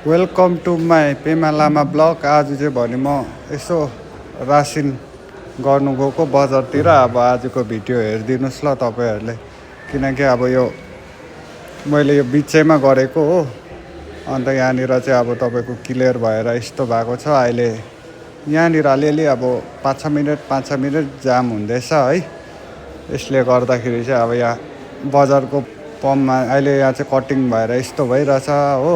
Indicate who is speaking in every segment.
Speaker 1: Welcome to my Pema Lama blog. आज चाहिँ भने म यसो रासिन गर्नु गएको बजारतिर। अब आजको भिडियो हेरिदिनुहोस् ल तपाईँहरूले, किनकि अब यो मैले यो बिचैमा गरेको हो। अन्त यहाँनिर चाहिँ अब तपाईँको क्लियर भएर यस्तो भएको छ। अहिले यहाँनिर अलिअलि अब 5-6 मिनट जाम हुँदैछ है। यसले गर्दाखेरि चाहिँ अब यहाँ बजारको पम्पमा अहिले यहाँ चाहिँ कटिङ भएर यस्तो भइरहेछ हो,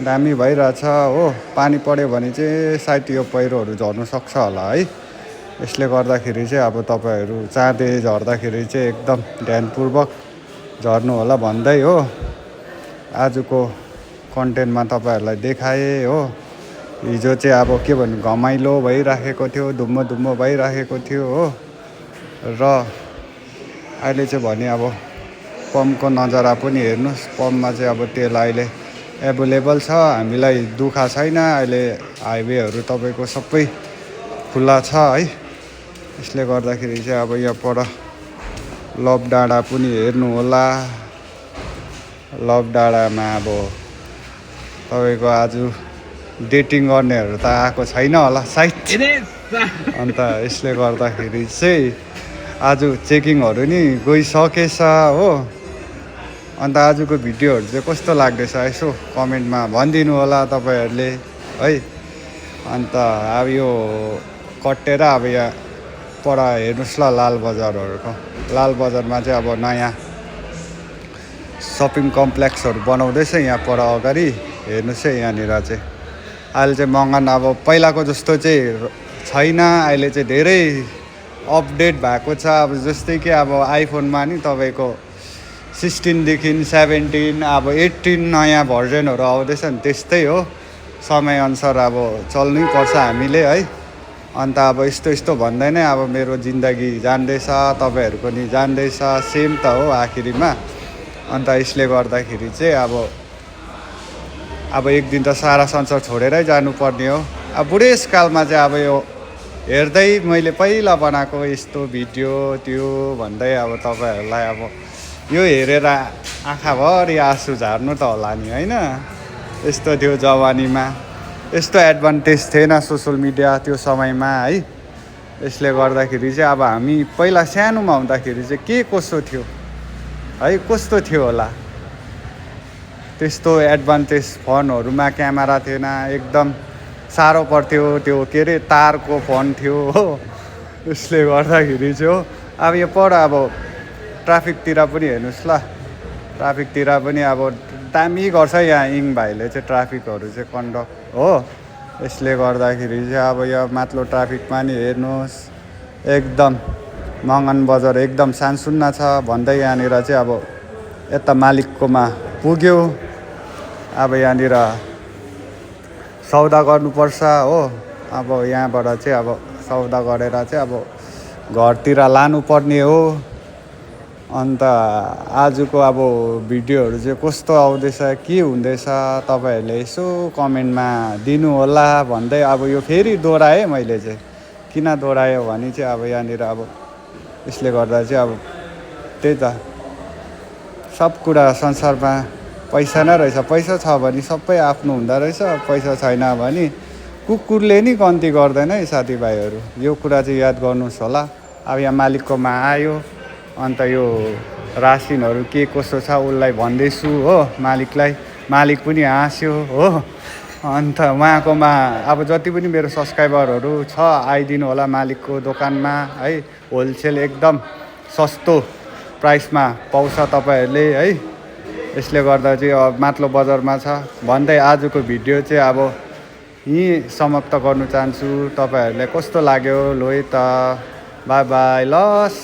Speaker 1: दामी भइरहेछ हो। पानी पऱ्यो भने चाहिँ सायद यो पहिरोहरू झर्नु सक्छ होला है। यसले गर्दाखेरि चाहिँ अब तपाईँहरू चाँडै झर्दाखेरि चाहिँ एकदम ध्यानपूर्वक झर्नु होला भन्दै हो। आजको कन्टेन्टमा तपाईँहरूलाई देखाएँ हो। हिजो चाहिँ अब के भन्नु, घमाइलो भइराखेको थियो, धुम्म भइराखेको थियो हो। र अहिले चाहिँ भने अब पम्पको नजारा पनि हेर्नुहोस्। पम्पमा चाहिँ अब तेल अहिले एभाइलेबल छ, हामीलाई दुःख छैन। अहिले हाइवेहरू तपाईँको सबै खुल्ला छ है। यसले गर्दाखेरि चाहिँ अब यहाँ पर लभ डाँडा पनि हेर्नु होला। लभ डाँडामा अब तपाईँको आज डेटिङ गर्नेहरू त आएको छैन होला सायद। अन्त यसले गर्दाखेरि चाहिँ आज चेकिङहरू नि गइसकेछ हो। अन्त आजको भिडियोहरू चाहिँ कस्तो लाग्दैछ यसो कमेन्टमा भनिदिनु होला तपाईँहरूले है। अन्त अब यो कटेर अब यहाँ पर हेर्नुहोस् ल, लाल बजारमा चाहिँ अब नयाँ सपिङ कम्प्लेक्सहरू बनाउँदैछ यहाँ पर अगाडि। हेर्नुहोस् है, यहाँनिर चाहिँ अहिले चाहिँ मङ्गन अब पहिलाको जस्तो चाहिँ छैन। अहिले चाहिँ धेरै अपडेट भएको छ। अब जस्तै कि अब आइफोनमा नि तपाईँको 16देखि 17 अब 18 नयाँ भर्जनहरू आउँदैछ नि, त्यस्तै हो। समयअनुसार अब चल्नै पर्छ हामीले है। अन्त अब यस्तो भन्दै नै अब मेरो जिन्दगी जान्दैछ, तपाईँहरूको नि जान्दैछ, सेम त हो आखिरीमा। अन्त यसले गर्दाखेरि चाहिँ अब एक दिन त सारा संसार छोडेरै जानुपर्ने हो। अब बुढेसकालमा चाहिँ अब यो हेर्दै मैले पहिला बनाएको यस्तो भिडियो त्यो भन्दै अब तपाईँहरूलाई अब यो हेरेर आँखाभरि आँसु झार्नु त होला नि होइन। यस्तो थियो जवानीमा, यस्तो एडभान्टेज थिएन सोसियल मिडिया त्यो समयमा है। यसले गर्दाखेरि चाहिँ अब हामी पहिला सानोमा हुँदाखेरि चाहिँ के कसो थियो है, कस्तो थियो होला। त्यस्तो एडभान्टेज फोनहरूमा क्यामेरा थिएन, एकदम साह्रो पर्थ्यो। त्यो के अरे तारको फोन थियो हो। यसले गर्दाखेरि चाहिँ हो। अब यो पर अब ट्राफिकतिर पनि हेर्नुहोस् ल, ट्राफिकतिर पनि अब दामी गर्छ यहाँ इङ भाइले चाहिँ ट्राफिकहरू चाहिँ कन्डक्ट हो। यसले गर्दाखेरि चाहिँ अब यहाँ माथिल्लो ट्राफिकमा नि हेर्नुहोस्, एकदम मङ्गन बजार एकदम सानसुन्ना छ भन्दै यहाँनिर चाहिँ अब यता मालिककोमा पुग्यो। अब यहाँनिर सौदा गर्नुपर्छ हो। अब यहाँबाट चाहिँ अब सौदा गरेर चाहिँ अब घरतिर लानुपर्ने हो। अन्त आजको अब भिडियोहरू चाहिँ कस्तो आउँदैछ, के हुँदैछ तपाईँहरूले यसो कमेन्टमा दिनु होला भन्दै अब यो फेरि दोहोऱ्याएँ मैले चाहिँ। किन दोहोऱ्यायो भने चाहिँ अब यहाँनिर अब यसले गर्दा चाहिँ अब त्यही त सब कुरा संसारमा पैसा नै रहेछ। पैसा छ भने सबै आफ्नो हुँदो रहेछ, पैसा छैन भने कुकुरले नि गन्ती गर्दैन है साथीभाइहरू। यो कुरा चाहिँ याद गर्नुहोस् होला। अब यहाँ मालिककोमा आयो, अन्त यो रासिनहरू के कसो छ उसलाई भन्दैछु हो मालिकलाई। मालिक पनि हाँस्यो हो। अन्त उहाँकोमा अब जति पनि मेरो सब्सक्राइबरहरू छ आइदिनु होला मालिकको दोकानमा है। होलसेल एकदम सस्तो प्राइसमा पाउँछ तपाईँहरूले है। यसले गर्दा चाहिँ अब माथिल्लो बजारमा छ भन्दै आजको भिडियो चाहिँ अब यहीँ समाप्त गर्नु चाहन्छु। तपाईँहरूलाई कस्तो लाग्यो लो त, बाई बाई लस।